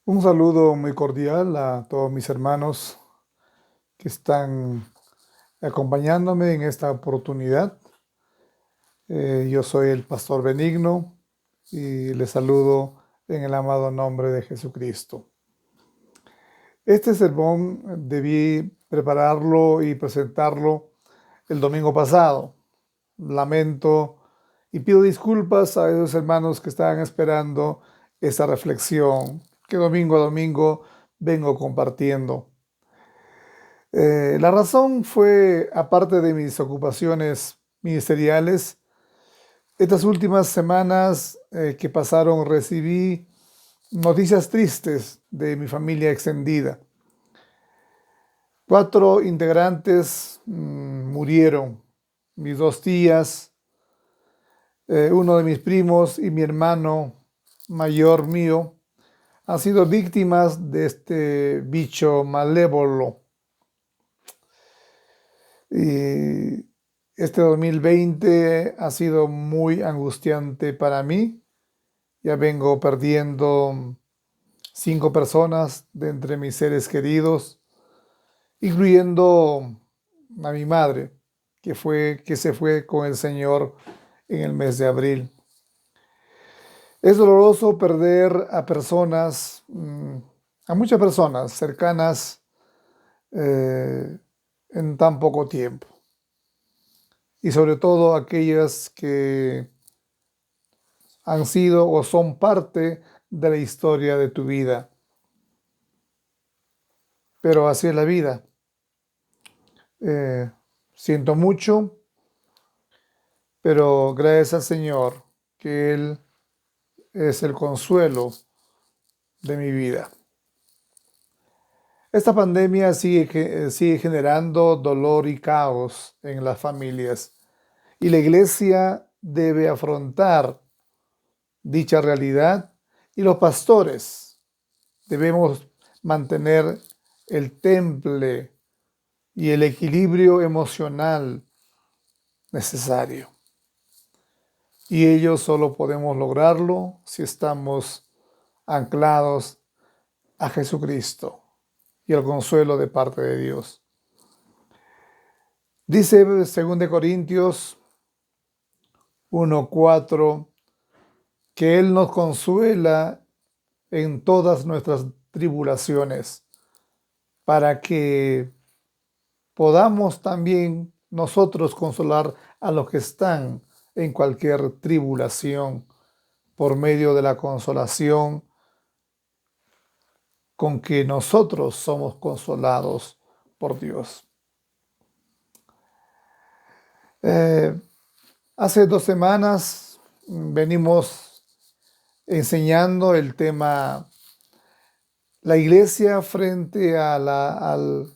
Un saludo muy cordial a todos mis hermanos que están acompañándome en esta oportunidad. Yo soy el pastor Benigno y les saludo en el amado nombre de Jesucristo. Este sermón debí prepararlo y presentarlo el domingo pasado. Lamento y pido disculpas a esos hermanos que estaban esperando esta reflexión que domingo a domingo vengo compartiendo. La razón fue, aparte de mis ocupaciones ministeriales, estas últimas semanas que pasaron recibí noticias tristes de mi familia extendida. 4 integrantes murieron, mis 2 tías, uno de mis primos y mi hermano mayor mío han sido víctimas de este bicho malévolo. Y este 2020 ha sido muy angustiante para mí. Ya vengo perdiendo 5 personas de entre mis seres queridos, incluyendo a mi madre, que se fue con el Señor en el mes de abril. Es doloroso perder a personas, a muchas personas cercanas en tan poco tiempo. Y sobre todo aquellas que han sido o son parte de la historia de tu vida. Pero así es la vida. Siento mucho, pero gracias al Señor que Él es el consuelo de mi vida. Esta pandemia sigue generando dolor y caos en las familias y la iglesia debe afrontar dicha realidad y los pastores debemos mantener el temple y el equilibrio emocional necesario. Y ello solo podemos lograrlo si estamos anclados a Jesucristo y al consuelo de parte de Dios. Dice 2 Corintios 1:4 que Él nos consuela en todas nuestras tribulaciones para que podamos también nosotros consolar a los que están en cualquier tribulación por medio de la consolación con que nosotros somos consolados por Dios. Hace 2 semanas venimos enseñando el tema la iglesia frente a las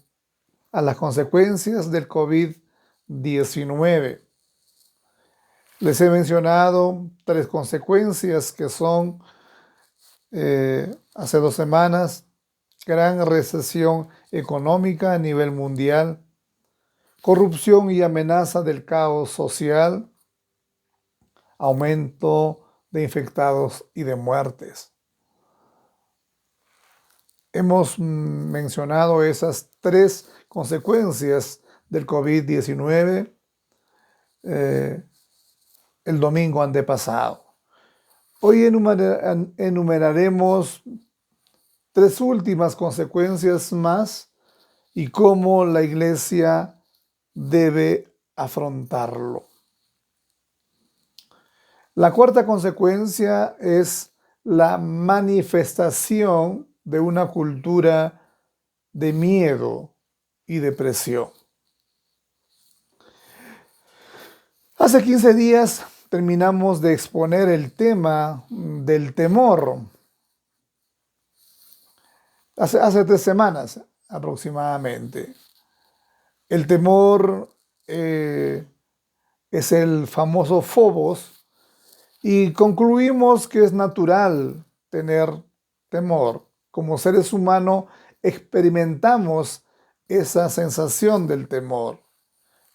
consecuencias del COVID-19. Les he mencionado 3 consecuencias que son, hace 2 semanas, gran recesión económica a nivel mundial, corrupción y amenaza del caos social, aumento de infectados y de muertes. Hemos mencionado esas 3 consecuencias del COVID-19 el domingo antepasado. Hoy enumeraremos 3 últimas consecuencias más y cómo la iglesia debe afrontarlo. La cuarta consecuencia es la manifestación de una cultura de miedo y depresión. Hace 15 días terminamos de exponer el tema del temor. Hace 3 semanas aproximadamente. El temor es el famoso Phobos y concluimos que es natural tener temor. Como seres humanos experimentamos esa sensación del temor,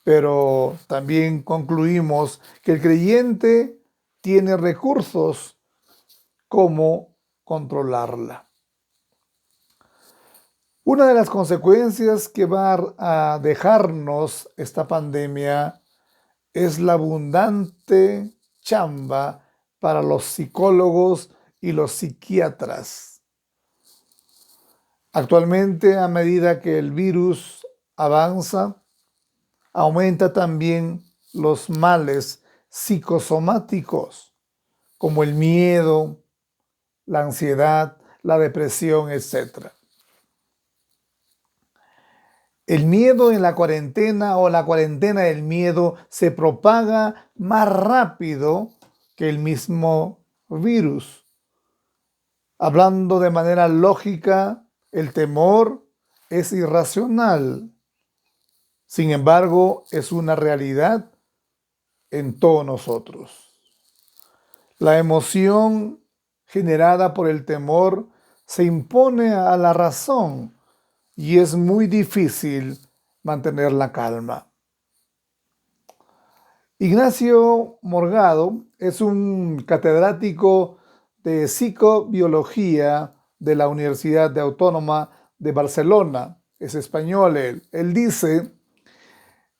pero también concluimos que el creyente tiene recursos como controlarla. Una de las consecuencias que va a dejarnos esta pandemia es la abundante chamba para los psicólogos y los psiquiatras. Actualmente, a medida que el virus avanza, aumenta también los males psicosomáticos, como el miedo, la ansiedad, la depresión, etc. El miedo en la cuarentena o la cuarentena del miedo se propaga más rápido que el mismo virus. Hablando de manera lógica, el temor es irracional. Sin embargo, es una realidad en todos nosotros. La emoción generada por el temor se impone a la razón y es muy difícil mantener la calma. Ignacio Morgado es un catedrático de psicobiología de la Universidad Autónoma de Barcelona. Es español él. Él dice: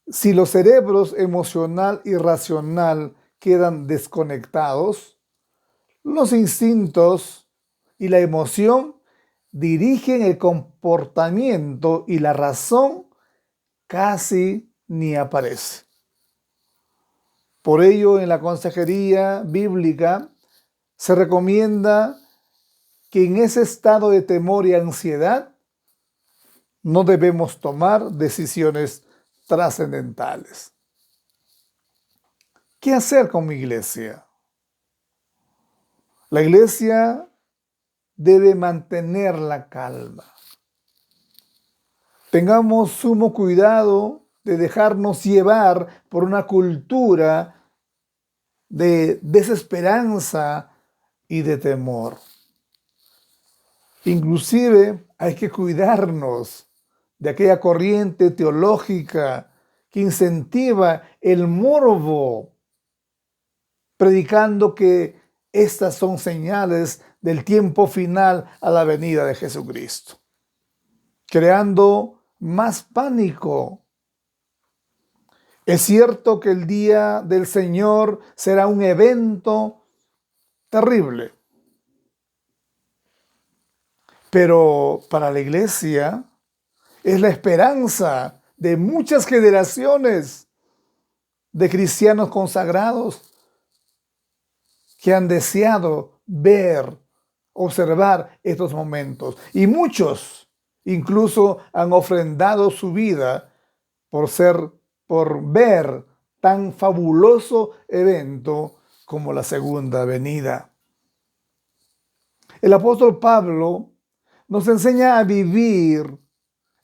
si los cerebros emocional y racional quedan desconectados, los instintos y la emoción dirigen el comportamiento y la razón casi ni aparece. Por ello, en la consejería bíblica se recomienda que en ese estado de temor y ansiedad no debemos tomar decisiones trascendentales. ¿Qué hacer con mi iglesia? La iglesia debe mantener la calma. Tengamos sumo cuidado de dejarnos llevar por una cultura de desesperanza y de temor. Inclusive hay que cuidarnos de aquella corriente teológica que incentiva el morbo, predicando que estas son señales del tiempo final a la venida de Jesucristo, creando más pánico. Es cierto que el día del Señor será un evento terrible, pero para la iglesia es la esperanza de muchas generaciones de cristianos consagrados que han deseado ver, observar estos momentos. Y muchos incluso han ofrendado su vida por ver tan fabuloso evento como la segunda venida. El apóstol Pablo nos enseña a vivir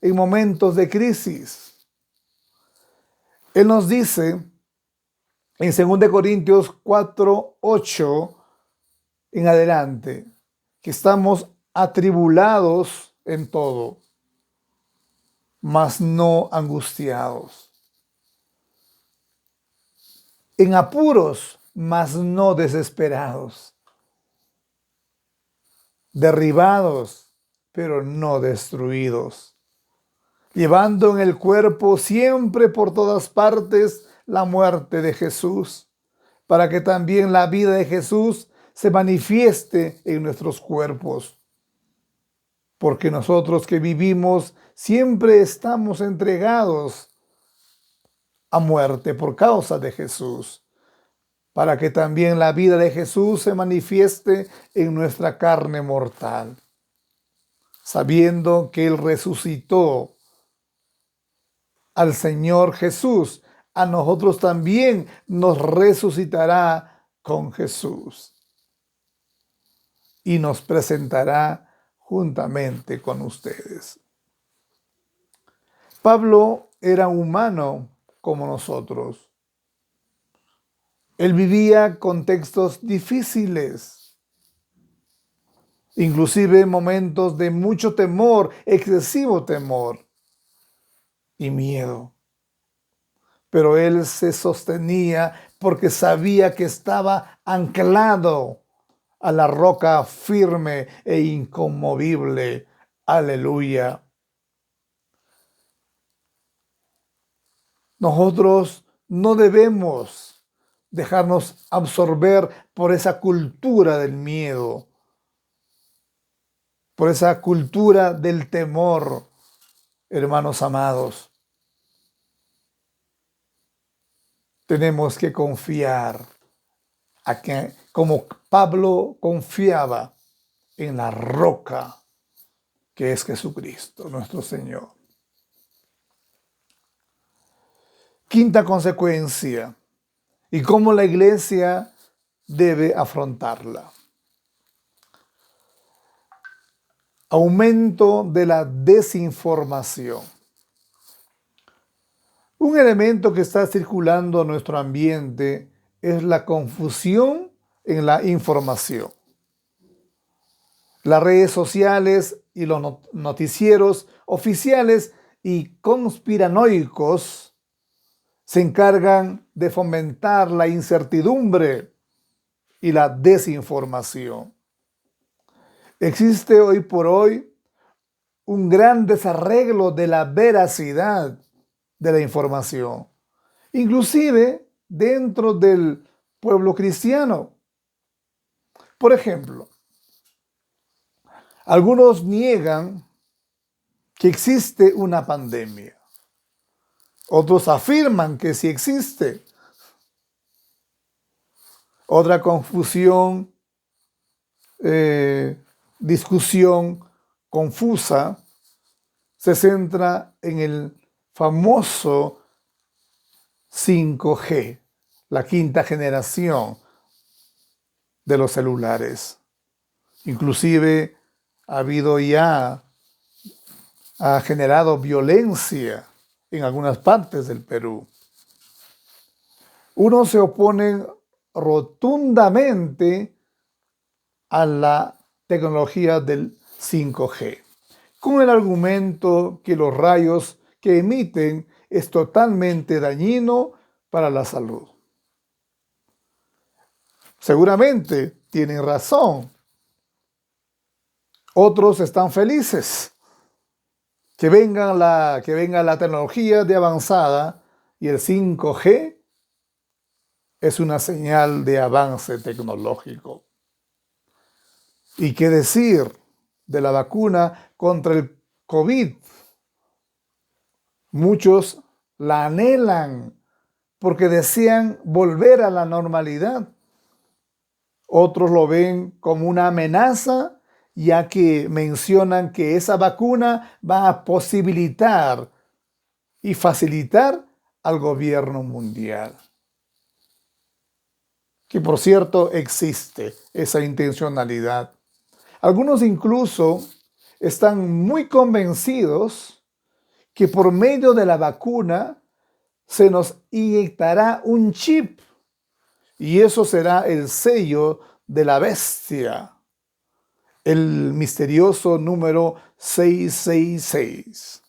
en momentos de crisis. Él nos dice en 2 Corintios 4:8 en adelante que estamos atribulados en todo, mas no angustiados, en apuros, mas no desesperados, derribados, pero no destruidos, llevando en el cuerpo siempre por todas partes la muerte de Jesús, para que también la vida de Jesús se manifieste en nuestros cuerpos. Porque nosotros que vivimos siempre estamos entregados a muerte por causa de Jesús, para que también la vida de Jesús se manifieste en nuestra carne mortal, sabiendo que Él resucitó al Señor Jesús, a nosotros también nos resucitará con Jesús y nos presentará juntamente con ustedes. Pablo era humano como nosotros. Él vivía contextos difíciles, inclusive momentos de mucho temor, excesivo temor y miedo. Pero él se sostenía porque sabía que estaba anclado a la roca firme e inconmovible. Aleluya. Nosotros no debemos dejarnos absorber por esa cultura del miedo, por esa cultura del temor, hermanos amados. Tenemos que confiar como Pablo confiaba en la roca que es Jesucristo, nuestro Señor. Quinta consecuencia, y cómo la iglesia debe afrontarla. Aumento de la desinformación. Un elemento que está circulando en nuestro ambiente es la confusión en la información. Las redes sociales y los noticieros oficiales y conspiranoicos se encargan de fomentar la incertidumbre y la desinformación. Existe hoy por hoy un gran desarreglo de la veracidad de la información, inclusive dentro del pueblo cristiano. Por ejemplo, algunos niegan que existe una pandemia. Otros afirman que sí existe. Otra confusión, discusión confusa se centra en el famoso 5G, la quinta generación de los celulares. Inclusive ha generado violencia en algunas partes del Perú. Unos se oponen rotundamente a la tecnología del 5G, con el argumento que los rayos que emiten es totalmente dañino para la salud. Seguramente tienen razón. Otros están felices que venga la tecnología de avanzada y el 5G es una señal de avance tecnológico. ¿Y qué decir de la vacuna contra el COVID? Muchos la anhelan porque desean volver a la normalidad. Otros lo ven como una amenaza, ya que mencionan que esa vacuna va a posibilitar y facilitar al gobierno mundial. Que por cierto existe esa intencionalidad. Algunos incluso están muy convencidos que por medio de la vacuna se nos inyectará un chip y eso será el sello de la bestia, el misterioso número 666,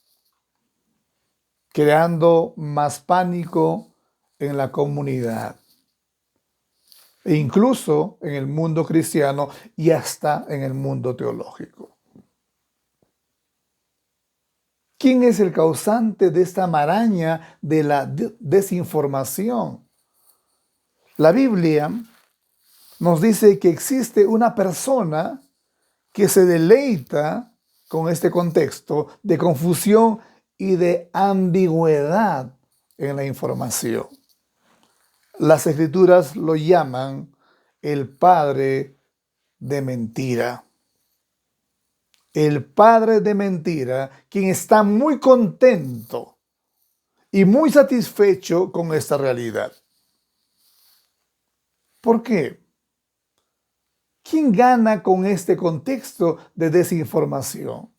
creando más pánico en la comunidad, e incluso en el mundo cristiano y hasta en el mundo teológico. ¿Quién es el causante de esta maraña de la desinformación? La Biblia nos dice que existe una persona que se deleita con este contexto de confusión y de ambigüedad en la información. Las Escrituras lo llaman el padre de mentira. El padre de mentira, quien está muy contento y muy satisfecho con esta realidad. ¿Por qué? ¿Quién gana con este contexto de desinformación?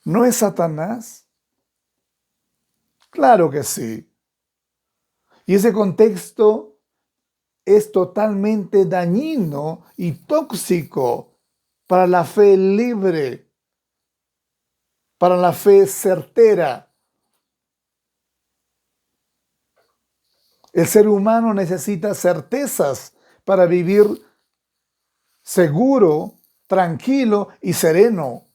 ¿No es Satanás? Claro que sí. Y ese contexto es totalmente dañino y tóxico para la fe libre, para la fe certera. El ser humano necesita certezas para vivir seguro, tranquilo y sereno.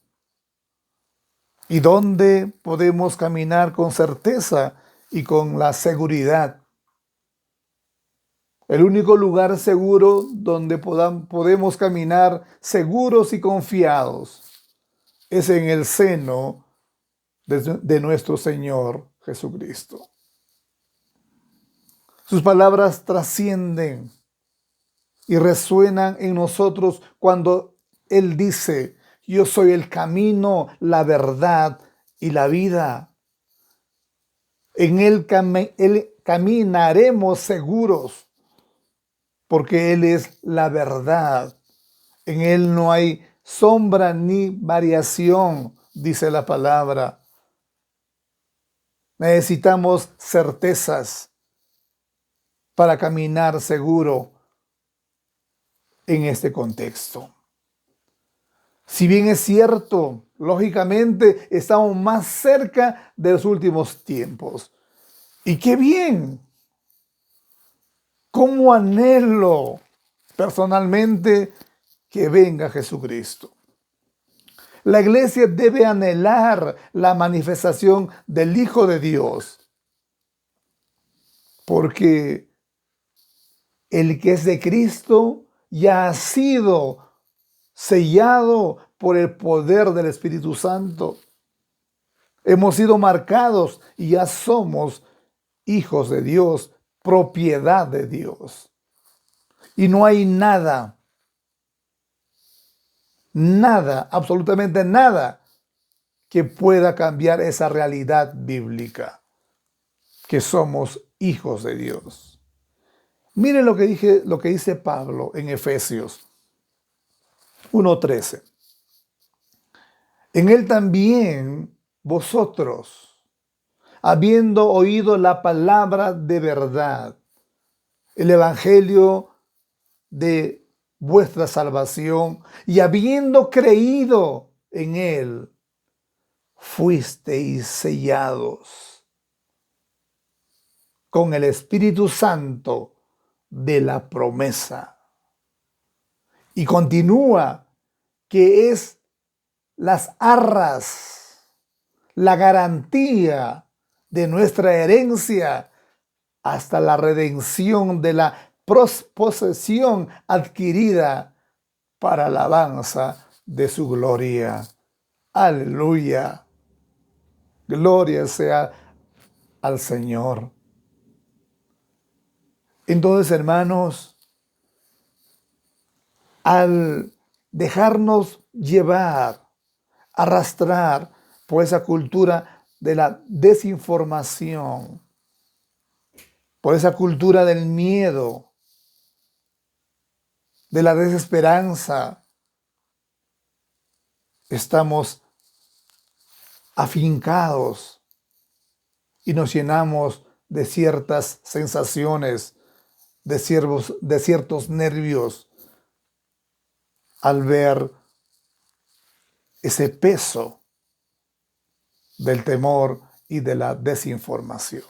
¿Y dónde podemos caminar con certeza? y con la seguridad. El único lugar seguro donde podemos caminar seguros y confiados es en el seno de nuestro Señor Jesucristo. Sus palabras trascienden y resuenan en nosotros cuando Él dice: yo soy el camino, la verdad y la vida. En Él caminaremos seguros, porque Él es la verdad. En Él no hay sombra ni variación, dice la palabra. Necesitamos certezas para caminar seguro en este contexto. Si bien es cierto, lógicamente estamos más cerca de los últimos tiempos. ¡Y qué bien! ¿Cómo anhelo personalmente que venga Jesucristo? La iglesia debe anhelar la manifestación del Hijo de Dios, porque el que es de Cristo ya ha sido sellado por el poder del Espíritu Santo. Hemos sido marcados y ya somos hijos de Dios, propiedad de Dios. Y no hay nada, absolutamente nada que pueda cambiar esa realidad bíblica, que somos hijos de Dios. Miren lo que dice Pablo en Efesios 1:13. En él también vosotros, habiendo oído la palabra de verdad, el evangelio de vuestra salvación, y habiendo creído en él, fuisteis sellados con el Espíritu Santo de la promesa. Y continúa que es las arras, la garantía de nuestra herencia hasta la redención de la posesión adquirida para alabanza de su gloria. Aleluya. Gloria sea al Señor. Entonces, hermanos, al dejarnos llevar, arrastrar por esa cultura de la desinformación, por esa cultura del miedo, de la desesperanza, estamos afincados y nos llenamos de ciertas sensaciones, de ciertos nervios al ver ese peso del temor y de la desinformación.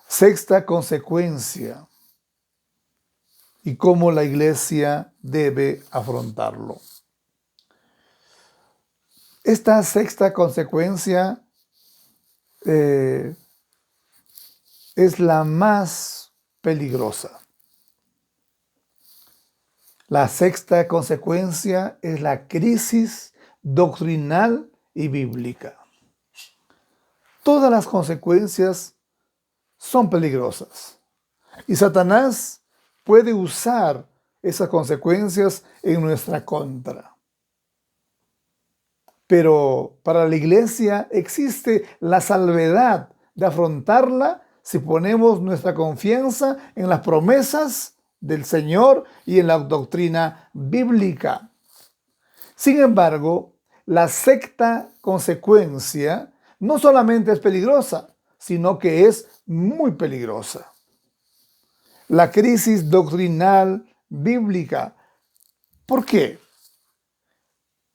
Sexta consecuencia, y cómo la iglesia debe afrontarlo. Esta sexta consecuencia es la más peligrosa. La sexta consecuencia es la crisis doctrinal y bíblica. Todas las consecuencias son peligrosas y Satanás puede usar esas consecuencias en nuestra contra. Pero para la iglesia existe la salvedad de afrontarla si ponemos nuestra confianza en las promesas del Señor y en la doctrina bíblica. Sin embargo, la sexta consecuencia no solamente es peligrosa, sino que es muy peligrosa. La crisis doctrinal bíblica. ¿Por qué?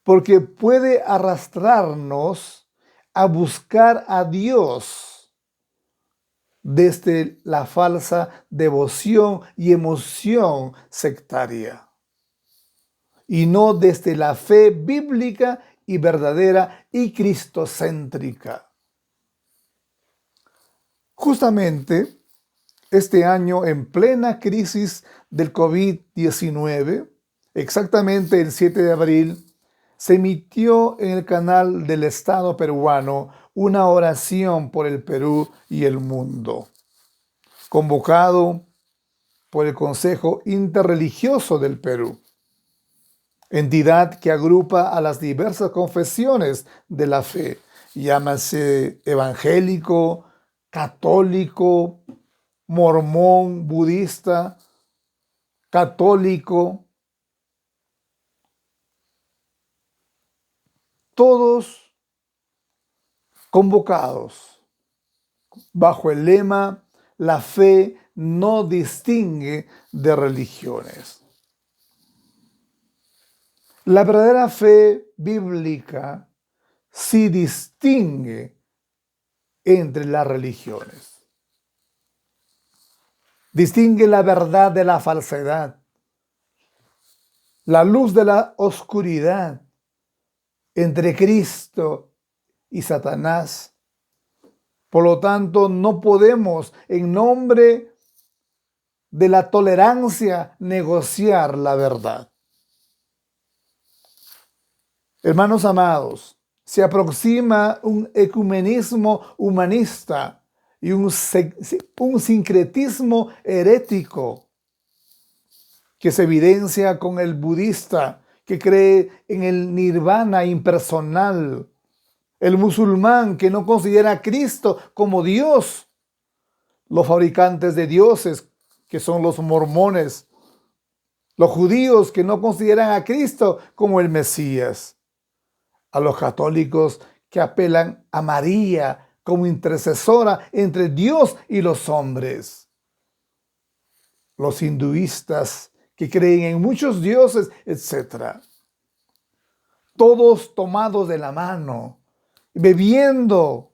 Porque puede arrastrarnos a buscar a Dios desde la falsa devoción y emoción sectaria, y no desde la fe bíblica y verdadera y cristocéntrica. Justamente este año, en plena crisis del COVID-19, exactamente el 7 de abril, se emitió en el canal del Estado peruano una oración por el Perú y el mundo, convocado por el Consejo Interreligioso del Perú, entidad que agrupa a las diversas confesiones de la fe, llámase evangélico, católico, mormón, budista, católico, todos convocados bajo el lema "La fe no distingue de religiones". La verdadera fe bíblica sí distingue entre las religiones. Distingue la verdad de la falsedad, la luz de la oscuridad, entre Cristo y Satanás. Por lo tanto, no podemos, en nombre de la tolerancia, negociar la verdad. Hermanos amados, se aproxima un ecumenismo humanista y un sincretismo herético que se evidencia con el budista, que cree en el nirvana impersonal, el musulmán que no considera a Cristo como Dios, los fabricantes de dioses, que son los mormones, los judíos que no consideran a Cristo como el Mesías, a los católicos que apelan a María como intercesora entre Dios y los hombres, los hinduistas que creen en muchos dioses, etc. Todos tomados de la mano, bebiendo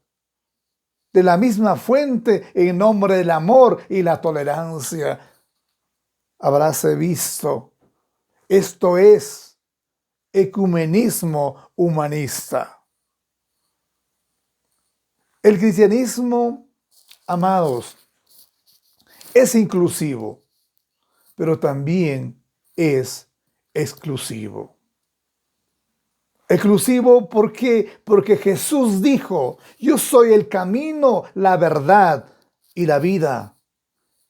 de la misma fuente en nombre del amor y la tolerancia. Habráse visto, esto es ecumenismo humanista. El cristianismo, amados, es inclusivo, pero también es exclusivo. Exclusivo, ¿por qué? Porque Jesús dijo: yo soy el camino, la verdad y la vida.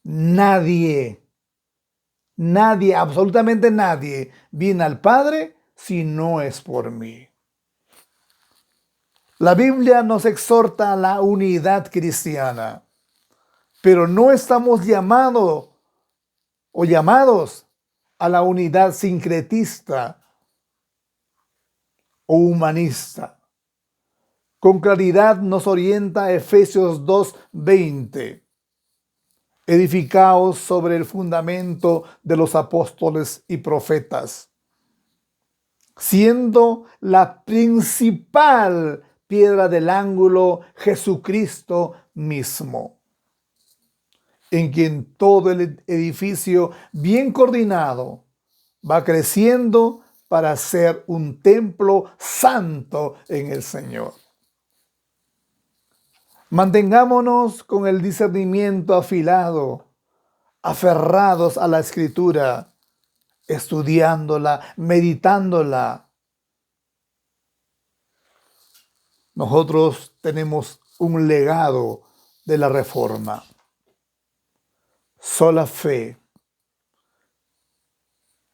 Nadie, absolutamente nadie viene al Padre si no es por mí. La Biblia nos exhorta a la unidad cristiana, pero no estamos llamados a la unidad sincretista o humanista. Con claridad nos orienta Efesios 2:20. Edificaos sobre el fundamento de los apóstoles y profetas, siendo la principal piedra del ángulo Jesucristo mismo, en quien todo el edificio bien coordinado va creciendo para ser un templo santo en el Señor. Mantengámonos con el discernimiento afilado, aferrados a la Escritura, estudiándola, meditándola. Nosotros tenemos un legado de la Reforma. Sola fe,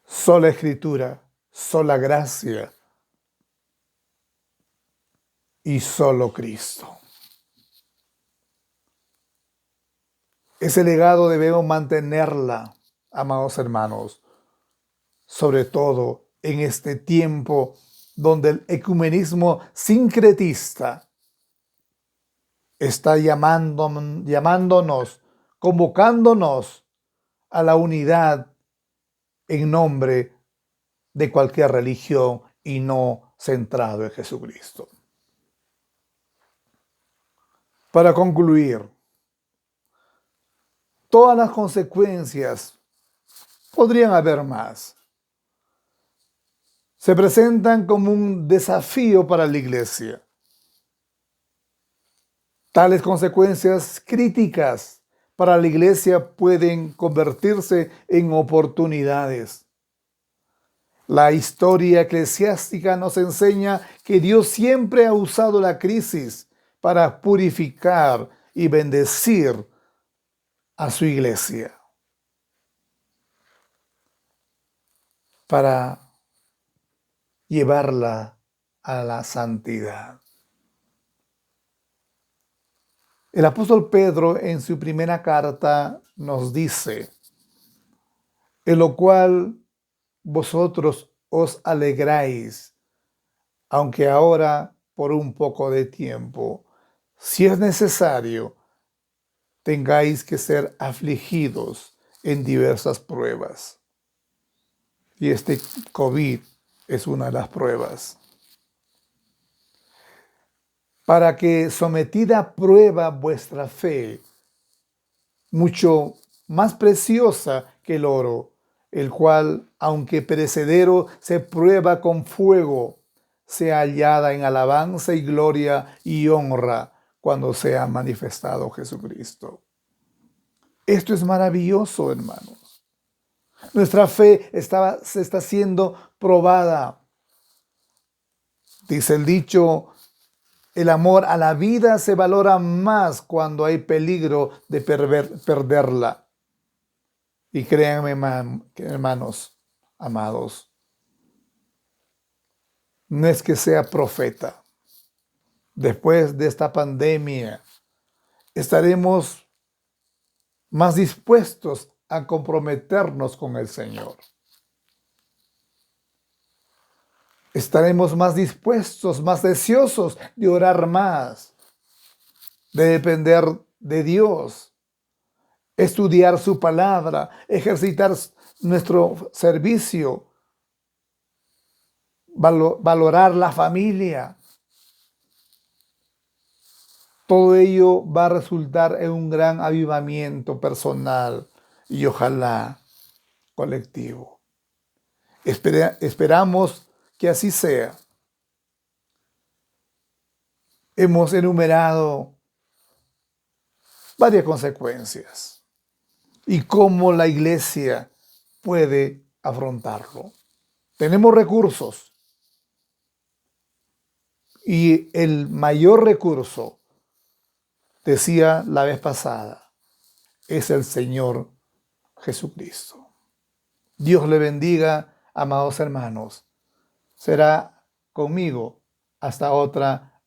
sola Escritura, sola gracia y solo Cristo. Ese legado debemos mantenerla, amados hermanos, sobre todo en este tiempo donde el ecumenismo sincretista está llamándonos, convocándonos a la unidad en nombre de cualquier religión y no centrado en Jesucristo. Para concluir, todas las consecuencias, podrían haber más, se presentan como un desafío para la Iglesia. Tales consecuencias críticas para la iglesia pueden convertirse en oportunidades. La historia eclesiástica nos enseña que Dios siempre ha usado la crisis para purificar y bendecir a su iglesia, para llevarla a la santidad. El apóstol Pedro en su primera carta nos dice: en lo cual vosotros os alegráis, aunque ahora por un poco de tiempo, si es necesario, tengáis que ser afligidos en diversas pruebas. Y este COVID es una de las pruebas. Para que sometida a prueba vuestra fe, mucho más preciosa que el oro, el cual, aunque perecedero, se prueba con fuego, sea hallada en alabanza y gloria y honra cuando sea manifestado Jesucristo. Esto es maravilloso, hermanos. Nuestra fe se está siendo probada. Dice el dicho: el amor a la vida se valora más cuando hay peligro de perderla. Y créanme, hermanos amados, no es que sea profeta. Después de esta pandemia, estaremos más dispuestos a comprometernos con el Señor. Estaremos más dispuestos, más deseosos de orar más, de depender de Dios, estudiar su palabra, ejercitar nuestro servicio, valorar la familia. Todo ello va a resultar en un gran avivamiento personal y ojalá colectivo. Esperamos que así sea. Hemos enumerado varias consecuencias y cómo la iglesia puede afrontarlo. Tenemos recursos y el mayor recurso, decía la vez pasada, es el Señor Jesucristo. Dios le bendiga, amados hermanos. Será conmigo hasta otra